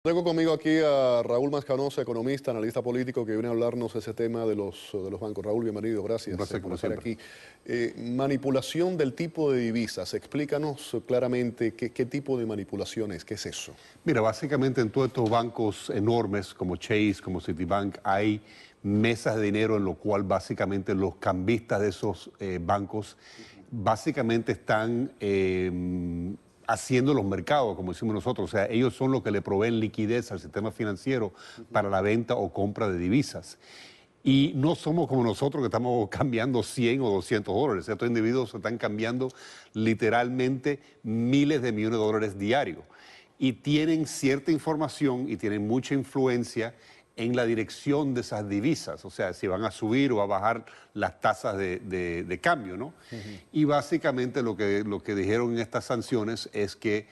Tengo conmigo aquí a Raúl Mascanosa, economista, analista político, que viene a hablarnos de ese tema de los bancos. Raúl, bienvenido, gracias por estar aquí. Manipulación del tipo de divisas. Explícanos claramente qué tipo de manipulación es, qué es eso. Mira, básicamente en todos estos bancos enormes como Chase, como Citibank, hay mesas de dinero en lo cual básicamente los cambistas de esos bancos básicamente están haciendo los mercados, como decimos nosotros. O sea, ellos son los que le proveen liquidez al sistema financiero para la venta o compra de divisas. Y no somos como nosotros que estamos cambiando 100 o 200 dólares. Estos individuos están cambiando literalmente miles de millones de dólares diarios. Y tienen cierta información y tienen mucha influencia en la dirección de esas divisas, o sea, si van a subir o a bajar las tasas de cambio, ¿no? Y básicamente lo que dijeron en estas sanciones es que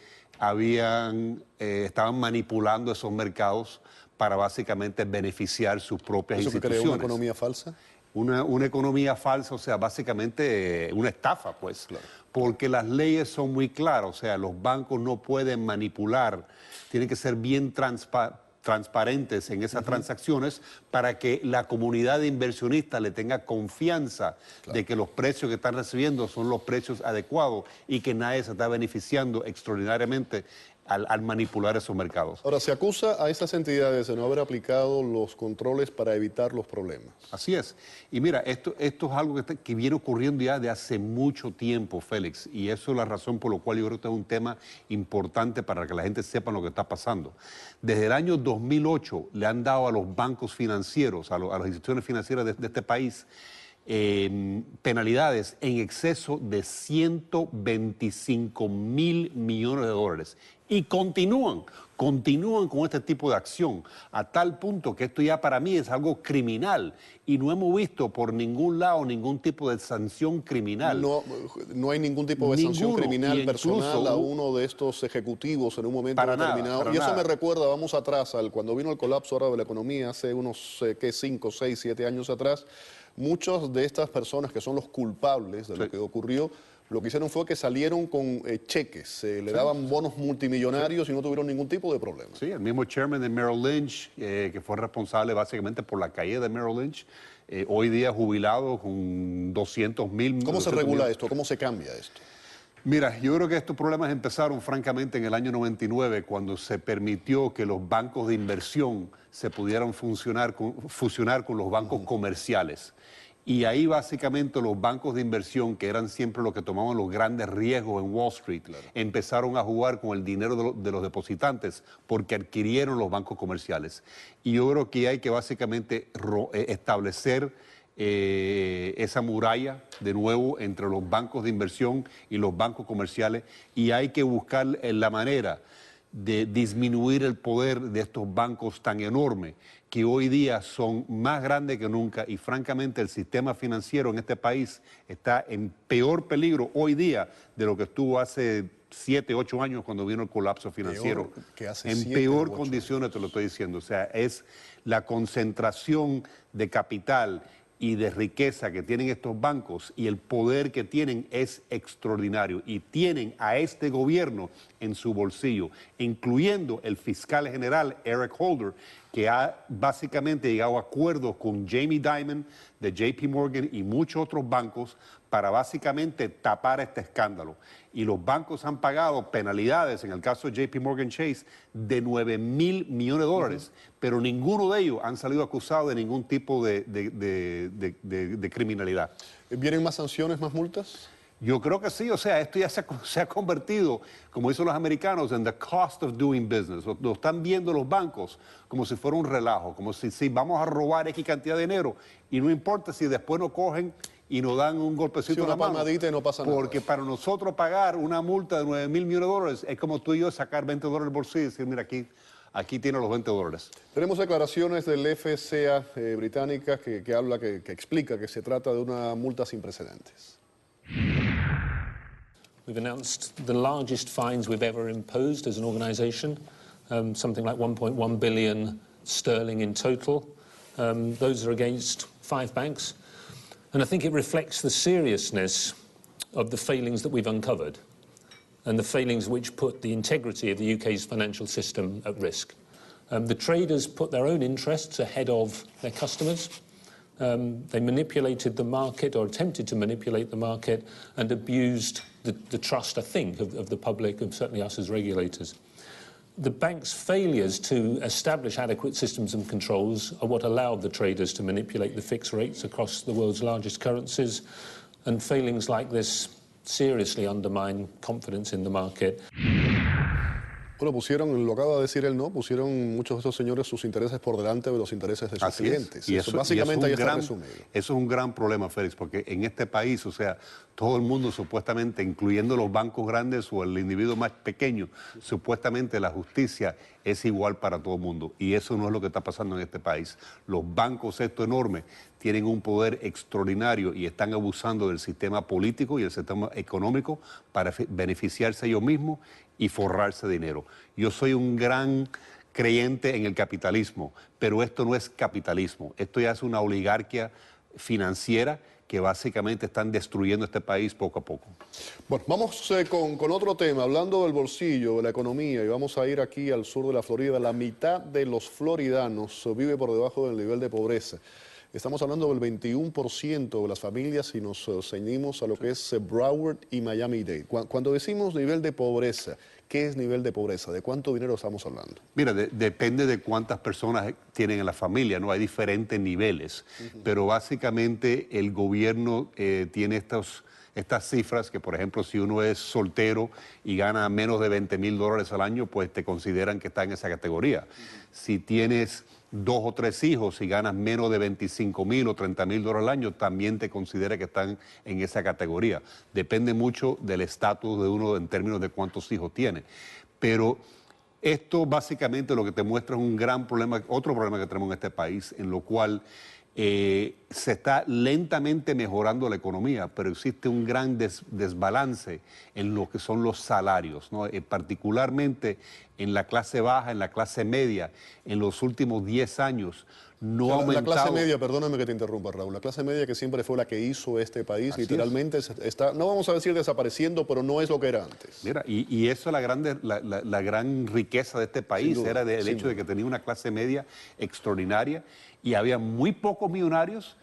estaban manipulando esos mercados para básicamente beneficiar sus propias instituciones. ¿Eso que crea una economía falsa? Una economía falsa, o sea, básicamente una estafa, pues. Claro. Porque las leyes son muy claras, o sea, los bancos no pueden manipular, tienen que ser bien transparentes en esas transacciones para que la comunidad de inversionistas le tenga confianza de que los precios que están recibiendo son los precios adecuados y que nadie se está beneficiando extraordinariamente al manipular esos mercados. Ahora, se acusa a esas entidades de no haber aplicado los controles para evitar los problemas. Así es. Y mira, esto es algo que viene ocurriendo ya de hace mucho tiempo, Félix, y eso es la razón por la cual yo creo que este es un tema importante para que la gente sepa lo que está pasando. Desde el año 2008 le han dado a los bancos financieros, a las instituciones financieras de este país, penalidades en exceso de 125 mil millones de dólares y continúan con este tipo de acción a tal punto que esto ya para mí es algo criminal y no hemos visto por ningún lado ningún tipo de sanción criminal. No hay ningún tipo de sanción criminal personal a uno de estos ejecutivos en un momento determinado. Y eso me recuerda, vamos atrás, cuando vino el colapso ahora de la economía hace unos 5, 6, 7 años atrás. Muchas de estas personas que son los culpables de lo que ocurrió, lo que hicieron fue que salieron con cheques, le daban bonos multimillonarios y no tuvieron ningún tipo de problema. Sí, el mismo chairman de Merrill Lynch, que fue responsable básicamente por la caída de Merrill Lynch, hoy día jubilado con 200.000. ¿Cómo se regula esto? ¿Cómo se cambia esto? Mira, yo creo que estos problemas empezaron francamente en el año 99, cuando se permitió que los bancos de inversión se pudieran fusionar con los bancos comerciales. Y ahí básicamente los bancos de inversión, que eran siempre los que tomaban los grandes riesgos en Wall Street, empezaron a jugar con el dinero de los depositantes porque adquirieron los bancos comerciales. Y yo creo que hay que básicamente establecer esa muralla de nuevo entre los bancos de inversión y los bancos comerciales, y hay que buscar la manera de disminuir el poder de estos bancos tan enormes que hoy día son más grandes que nunca, y francamente el sistema financiero en este país está en peor peligro hoy día de lo que estuvo hace 7, 8 años cuando vino el colapso financiero. En peor condiciones, te lo estoy diciendo. O sea, es la concentración de capital y de riqueza que tienen estos bancos y el poder que tienen es extraordinario, y tienen a este gobierno en su bolsillo, incluyendo el fiscal general Eric Holder, que ha básicamente llegado a acuerdos con Jamie Dimon de JP Morgan y muchos otros bancos para básicamente tapar este escándalo. Y los bancos han pagado penalidades, en el caso de JP Morgan Chase, de 9.000 millones de dólares, pero ninguno de ellos han salido acusados de ningún tipo de criminalidad. ¿Vienen más sanciones, más multas? Yo creo que sí, o sea, esto ya se ha convertido, como dicen los americanos, en the cost of doing business. Lo están viendo los bancos como si fuera un relajo, como si vamos a robar X cantidad de dinero y no importa si después nos cogen y nos dan un golpecito en la mano. Palmadita y no pasa nada. Porque para nosotros pagar una multa de 9.000 millones de dólares es como tú y yo sacar 20 dólares del bolsillo y decir, mira, aquí tiene los 20 dólares. Tenemos declaraciones del FCA británica que explica que se trata de una multa sin precedentes. We've announced the largest fines we've ever imposed as an organisation, something like 1.1 billion sterling in total. Those are against 5 banks. And I think it reflects the seriousness of the failings that we've uncovered and the failings which put the integrity of the UK's financial system at risk. The traders put their own interests ahead of their customers. They manipulated the market, or attempted to manipulate the market, and abused the trust, I think, of the public, and certainly us as regulators. The banks' failures to establish adequate systems and controls are what allowed the traders to manipulate the fixed rates across the world's largest currencies, and failings like this seriously undermine confidence in the market. Bueno, pusieron, lo acaba de decir él, ¿no? Pusieron muchos de estos señores sus intereses por delante de los intereses de sus clientes. Y eso básicamente ahí está resumido. Eso es un gran problema, Félix, porque en este país, o sea, todo el mundo supuestamente, incluyendo los bancos grandes o el individuo más pequeño, supuestamente la justicia es igual para todo el mundo. Y eso no es lo que está pasando en este país. Los bancos estos enormes tienen un poder extraordinario y están abusando del sistema político y el sistema económico para beneficiarse ellos mismos y forrarse dinero. Yo soy un gran creyente en el capitalismo, pero esto no es capitalismo. Esto ya es una oligarquía financiera que básicamente están destruyendo este país poco a poco. Bueno, vamos con otro tema, hablando del bolsillo, de la economía, y vamos a ir aquí al sur de la Florida. La mitad de los floridanos vive por debajo del nivel de pobreza. Estamos hablando del 21% de las familias si nos ceñimos a lo que es Broward y Miami-Dade. Cuando decimos nivel de pobreza, ¿qué es nivel de pobreza? ¿De cuánto dinero estamos hablando? Mira, depende de cuántas personas tienen en la familia, ¿no? Hay diferentes niveles, pero básicamente el gobierno tiene estas cifras que, por ejemplo, si uno es soltero y gana menos de $20,000 al año, pues te consideran que está en esa categoría. Si tienes 2 o 3 hijos y ganas menos de $25,000 o $30,000 al año, también te considera que están en esa categoría. Depende mucho del estatus de uno en términos de cuántos hijos tiene. Pero esto básicamente lo que te muestra es un gran problema, otro problema que tenemos en este país, en lo cual se está lentamente mejorando la economía, pero existe un gran desbalance en lo que son los salarios, ¿no? Particularmente en la clase baja, en la clase media, en los últimos 10 años no ha aumentado. La clase media, perdóname que te interrumpa, Raúl, la clase media que siempre fue la que hizo este país, literalmente está, no vamos a decir desapareciendo, pero no es lo que era antes. Mira, y eso es la gran riqueza de este país, era el hecho de que tenía una clase media extraordinaria y había muy pocos millonarios,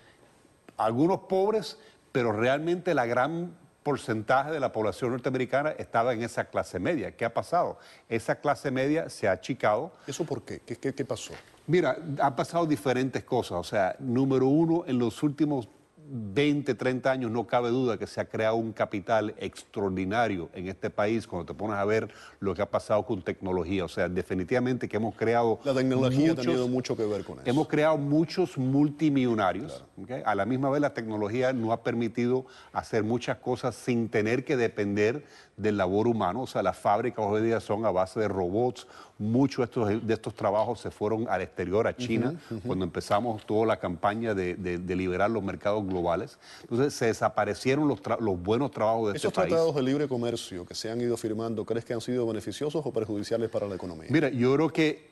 algunos pobres, pero realmente la gran porcentaje de la población norteamericana estaba en esa clase media. ¿Qué ha pasado? Esa clase media se ha achicado. ¿Eso por qué? ¿Qué pasó? Mira, han pasado diferentes cosas. O sea, número uno, en los últimos 20, 30 años no cabe duda que se ha creado un capital extraordinario en este país cuando te pones a ver lo que ha pasado con tecnología. O sea, definitivamente que hemos creado... La tecnología ha tenido mucho que ver con eso. Hemos creado muchos multimillonarios. Claro. ¿Okay? A la misma vez la tecnología nos ha permitido hacer muchas cosas sin tener que depender del labor humano. O sea, las fábricas hoy en día son a base de robots. Muchos de estos trabajos se fueron al exterior, a China, cuando empezamos toda la campaña de liberar los mercados globales. Entonces se desaparecieron los buenos trabajos de este país. ¿Esos tratados de libre comercio que se han ido firmando, crees que han sido beneficiosos o perjudiciales para la economía? Mira, yo creo que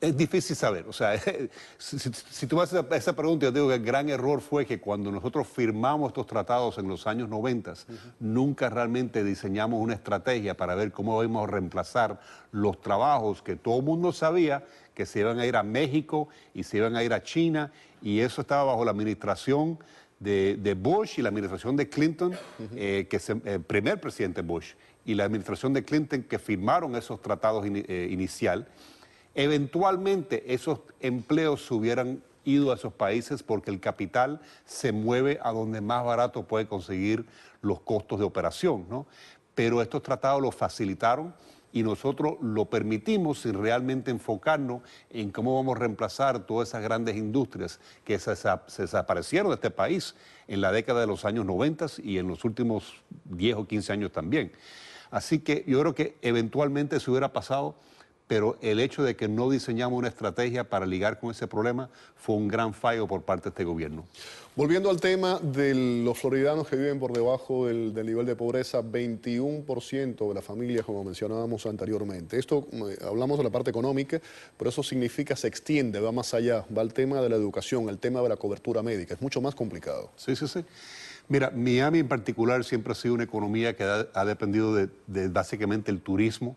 es difícil saber. O sea, si tú vas a esa pregunta, yo digo que el gran error fue que cuando nosotros firmamos estos tratados en los años 90, nunca realmente diseñamos una estrategia para ver cómo íbamos a reemplazar los trabajos que todo el mundo sabía que se iban a ir a México y se iban a ir a China, y eso estaba bajo la administración de Bush y la administración de Clinton, el primer presidente Bush, y la administración de Clinton, que firmaron esos tratados inicial. Eventualmente esos empleos se hubieran ido a esos países porque el capital se mueve a donde más barato puede conseguir los costos de operación, ¿no? Pero estos tratados los facilitaron y nosotros lo permitimos sin realmente enfocarnos en cómo vamos a reemplazar todas esas grandes industrias que se desaparecieron de este país en la década de los años 90 y en los últimos 10 o 15 años también. Así que yo creo que eventualmente se hubiera pasado, pero el hecho de que no diseñamos una estrategia para ligar con ese problema fue un gran fallo por parte de este gobierno. Volviendo al tema de los floridanos que viven por debajo del nivel de pobreza, 21% de las familias, como mencionábamos anteriormente. Esto, hablamos de la parte económica, pero eso significa, se extiende, va más allá, va al tema de la educación, al tema de la cobertura médica, es mucho más complicado. Sí. Mira, Miami en particular siempre ha sido una economía que ha dependido de básicamente el turismo.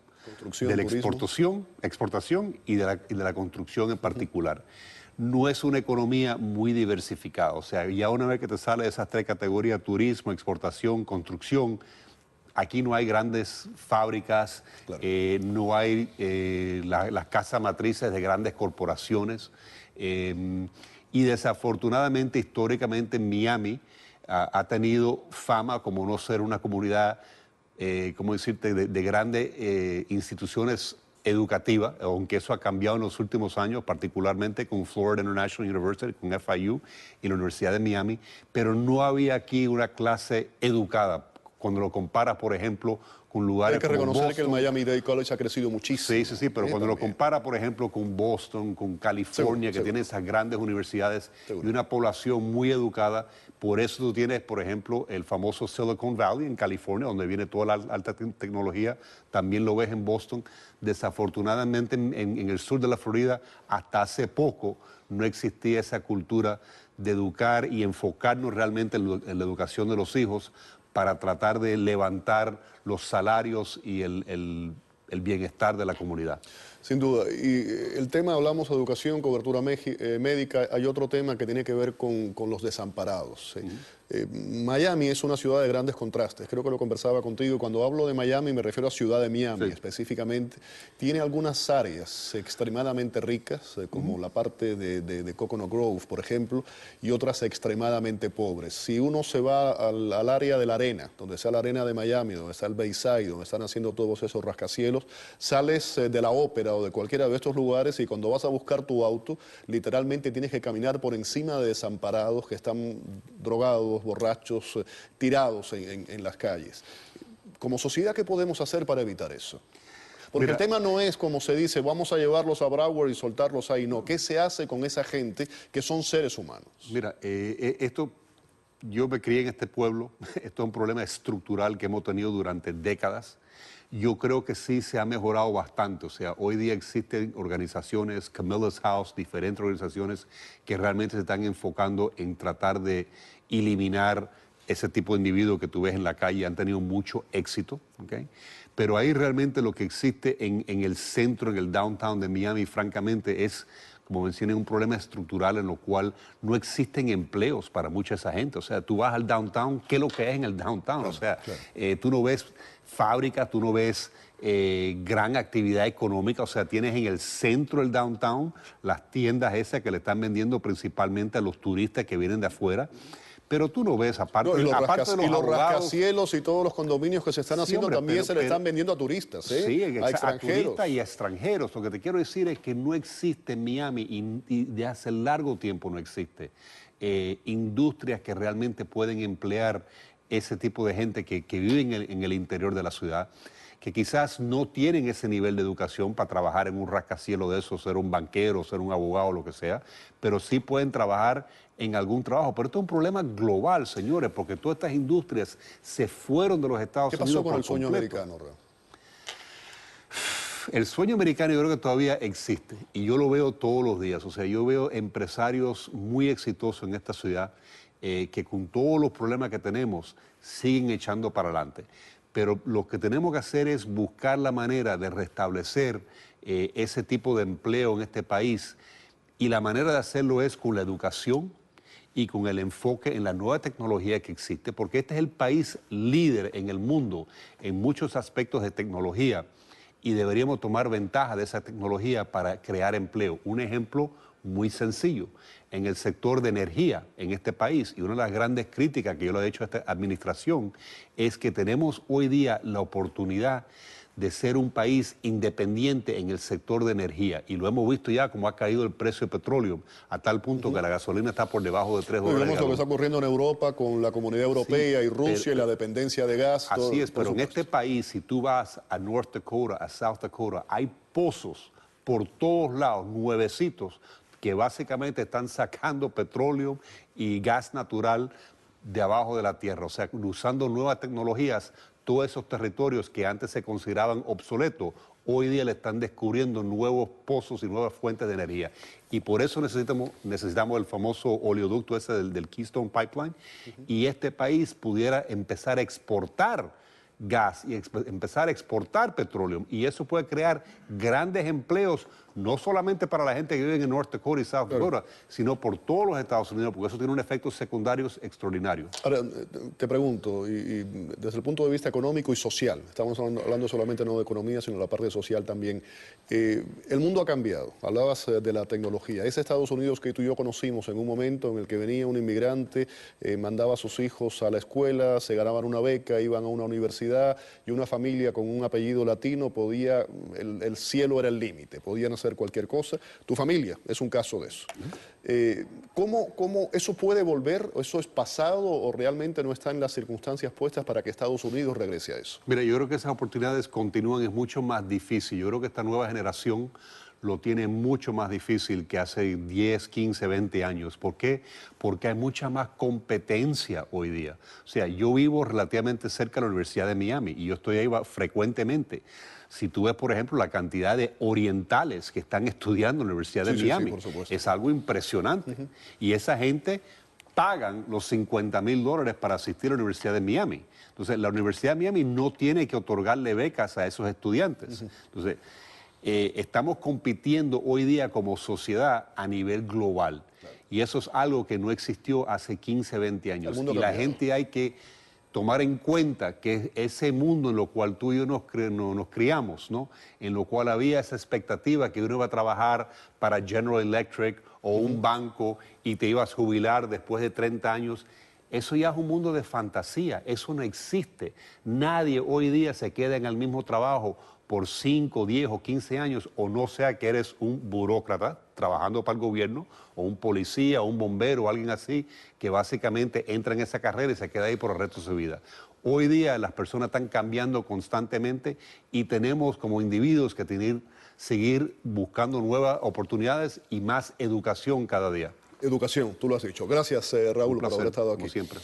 de la exportación y de la construcción en particular. No es una economía muy diversificada, o sea, ya una vez que te sale de esas tres categorías, turismo, exportación, construcción, aquí no hay grandes fábricas, claro. No hay las casas matrices de grandes corporaciones y desafortunadamente, históricamente, Miami ha tenido fama como no ser una comunidad, ¿cómo decirte?, de grandes instituciones educativas, aunque eso ha cambiado en los últimos años, particularmente con Florida International University, con FIU y la Universidad de Miami, pero no había aquí una clase educada. Cuando lo comparas, por ejemplo, con lugares como Boston. Hay que reconocer que el Miami-Dade College ha crecido muchísimo. Sí, pero cuando lo comparas, por ejemplo, con Boston, con California, que tiene esas grandes universidades y una población muy educada, por eso tú tienes, por ejemplo, el famoso Silicon Valley en California, donde viene toda la alta tecnología, también lo ves en Boston. Desafortunadamente, en el sur de la Florida, hasta hace poco, no existía esa cultura de educar y enfocarnos realmente en la educación de los hijos, para tratar de levantar los salarios y el bienestar de la comunidad. Sin duda. Y el tema, hablamos de educación, cobertura médica, hay otro tema que tiene que ver con los desamparados. Miami es una ciudad de grandes contrastes, creo que lo conversaba contigo. Cuando hablo de Miami me refiero a Ciudad de Miami específicamente. Tiene algunas áreas extremadamente ricas, como la parte de Coconut Grove, por ejemplo, y otras extremadamente pobres. Si uno se va al área de la arena, donde está la arena de Miami, donde está el Bayside, donde están haciendo todos esos rascacielos, sales de la ópera o de cualquiera de estos lugares y cuando vas a buscar tu auto, literalmente tienes que caminar por encima de desamparados que están drogados, borrachos, tirados en las calles. Como sociedad, ¿qué podemos hacer para evitar eso? Porque el tema no es, como se dice, vamos a llevarlos a Broward y soltarlos ahí. No, ¿qué se hace con esa gente que son seres humanos? Mira, yo me crié en este pueblo, esto es un problema estructural que hemos tenido durante décadas. Yo creo que sí se ha mejorado bastante, o sea, hoy día existen organizaciones, Camilla's House, diferentes organizaciones que realmente se están enfocando en tratar de eliminar ese tipo de individuos que tú ves en la calle, han tenido mucho éxito, ¿okay? Pero ahí realmente lo que existe en el centro, en el downtown de Miami, francamente es, como mencioné, un problema estructural en lo cual no existen empleos para mucha esa gente. O sea, tú vas al downtown, ¿qué es lo que es en el downtown? Claro, o sea, tú no ves fábricas, tú no ves gran actividad económica, o sea, tienes en el centro del downtown las tiendas esas que le están vendiendo principalmente a los turistas que vienen de afuera. Pero tú no ves, aparte, no, y los abogados, rascacielos y todos los condominios que se están haciendo también se le están vendiendo a turistas, sí, a extranjeros. A turistas y a extranjeros. Lo que te quiero decir es que no existe en Miami, y de hace largo tiempo no existe, industrias que realmente pueden emplear ese tipo de gente que vive en el interior de la ciudad, que quizás no tienen ese nivel de educación para trabajar en un rascacielos de eso, ser un banquero, ser un abogado, lo que sea, pero sí pueden trabajar en algún trabajo. Pero esto es un problema global, señores, porque todas estas industrias se fueron de los Estados Unidos. ¿Qué pasó con el sueño americano, Raúl? El sueño americano yo creo que todavía existe y yo lo veo todos los días. O sea, yo veo empresarios muy exitosos en esta ciudad que con todos los problemas que tenemos siguen echando para adelante. Pero lo que tenemos que hacer es buscar la manera de restablecer ese tipo de empleo en este país, y la manera de hacerlo es con la educación y con el enfoque en la nueva tecnología que existe, porque este es el país líder en el mundo en muchos aspectos de tecnología y deberíamos tomar ventaja de esa tecnología para crear empleo. Un ejemplo muy sencillo, en el sector de energía en este país, y una de las grandes críticas que yo le he hecho a esta administración es que tenemos hoy día la oportunidad de ser un país independiente en el sector de energía, y lo hemos visto ya como ha caído el precio de petróleo a tal punto que la gasolina está por debajo de $3. Vemos lo que está ocurriendo en Europa con la Comunidad Europea y Rusia y la dependencia de gas. Así es, pero en este país, si tú vas a North Dakota, a South Dakota, hay pozos por todos lados, nuevecitos, que básicamente están sacando petróleo y gas natural de abajo de la tierra, o sea, usando nuevas tecnologías. Todos esos territorios que antes se consideraban obsoletos, hoy día le están descubriendo nuevos pozos y nuevas fuentes de energía. Y por eso necesitamos el famoso oleoducto ese del Keystone Pipeline, y este país pudiera empezar a exportar gas y empezar a exportar petróleo. Y eso puede crear grandes empleos, no solamente para la gente que vive en North Dakota y South Dakota, sino por todos los Estados Unidos, porque eso tiene un efecto secundario extraordinario. Ahora, te pregunto, y desde el punto de vista económico y social, estamos hablando solamente no de economía, sino de la parte social también, el mundo ha cambiado. Hablabas de la tecnología. Ese Estados Unidos que tú y yo conocimos en un momento en el que venía un inmigrante, mandaba a sus hijos a la escuela, se ganaban una beca, iban a una universidad, y una familia con un apellido latino podía, el cielo era el límite, podían hacer cualquier cosa. Tu familia es un caso de eso. ¿Cómo eso puede volver? ¿Eso es pasado o realmente no está en las circunstancias puestas para que Estados Unidos regrese a eso? Mira, yo creo que esas oportunidades continúan, es mucho más difícil. Yo creo que esta nueva generación lo tiene mucho más difícil que hace 10, 15, 20 años. ¿Por qué? Porque hay mucha más competencia hoy día. O sea, yo vivo relativamente cerca de la Universidad de Miami y yo estoy ahí frecuentemente. Si tú ves, por ejemplo, la cantidad de orientales que están estudiando en la Universidad de Miami, por supuesto. es algo impresionante. Y esa gente pagan los $50,000 para asistir a la Universidad de Miami. Entonces, la Universidad de Miami no tiene que otorgarle becas a esos estudiantes. Entonces, estamos compitiendo hoy día como sociedad a nivel global. Claro. Y eso es algo que no existió hace 15, 20 años. Y la gente hay que tomar en cuenta que ese mundo en lo cual tú y yo nos criamos, ¿no? En lo cual había esa expectativa que uno iba a trabajar para General Electric o un banco y te ibas a jubilar después de 30 años. Eso ya es un mundo de fantasía, eso no existe. Nadie hoy día se queda en el mismo trabajo por 5, 10 o 15 años, o no sea que eres un burócrata trabajando para el gobierno, o un policía, o un bombero, o alguien así, que básicamente entra en esa carrera y se queda ahí por el resto de su vida. Hoy día las personas están cambiando constantemente y tenemos como individuos que seguir buscando nuevas oportunidades y más educación cada día. Educación, tú lo has dicho. Gracias, Raúl, por haber estado aquí. Como siempre.